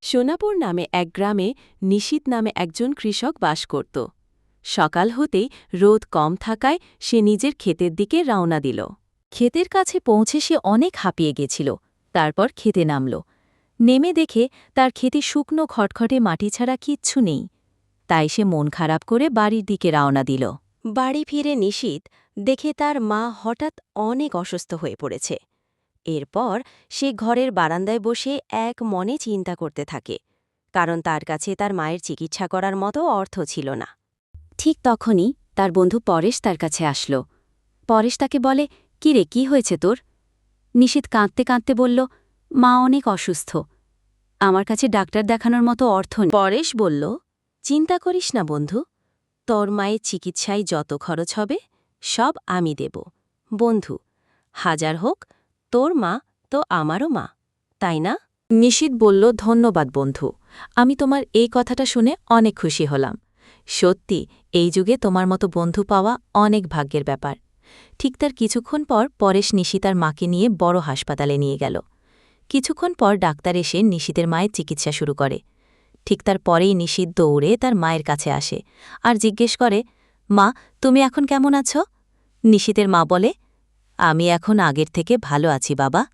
সোনাপুর নামে এক গ্রামে নিশীথ নামে একজন কৃষক বাস করত। সকাল হতেই রোদ কম থাকায় সে নিজের ক্ষেতের দিকে রওনা দিল। ক্ষেতের কাছে পৌঁছে সে অনেক হাঁপিয়ে গেছিল। তারপর খেতে নামল। নেমে দেখে তার ক্ষেতে শুকনো খটখটে মাটি ছাড়া কিচ্ছু নেই। তাই সে মন খারাপ করে বাড়ির দিকে রওনা দিল। বাড়ি ফিরে নিশীথ দেখে তার মা হঠাৎ অনেক অসুস্থ হয়ে পড়েছে। এরপর সে ঘরের বারান্দায় বসে এক মনে চিন্তা করতে থাকে, কারণ তার কাছে তার মায়ের চিকিৎসা করার মতো অর্থ ছিল না। ঠিক তখনই তার বন্ধু পরেশ তার কাছে আসল। পরেশ তাকে বলে, "কি রে, কি হয়েছে তোর?" নিশীথ কাঁদতে কাঁদতে বলল, "মা অনেক অসুস্থ, আমার কাছে ডাক্তার দেখানোর মতো অর্থ নেই।" পরেশ বলল, "চিন্তা করিস না বন্ধু, তোর মায়ের চিকিৎসায় যত খরচ হবে সব আমি দেব। বন্ধু, হাজার হোক তোর মা তো আমারও মা, তাই না?" নিশীথ বলল, "ধন্যবাদ বন্ধু, আমি তোমার এই কথাটা শুনে অনেক খুশি হলাম। সত্যি এই যুগে তোমার মতো বন্ধু পাওয়া অনেক ভাগ্যের ব্যাপার।" ঠিক তার কিছুক্ষণ পর পরেশ নিশীতার মাকে নিয়ে বড় হাসপাতালে নিয়ে গেল। কিছুক্ষণ পর ডাক্তার এসে নিশীতের মায়ের চিকিৎসা শুরু করে। ঠিক তার পরেই নিশীথ দৌড়ে তার মায়ের কাছে আসে আর জিজ্ঞেস করে, "মা, তুমি এখন কেমন আছো?" নিশীতের মা বলে, "আমি এখন আগের থেকে ভালো আছি বাবা।"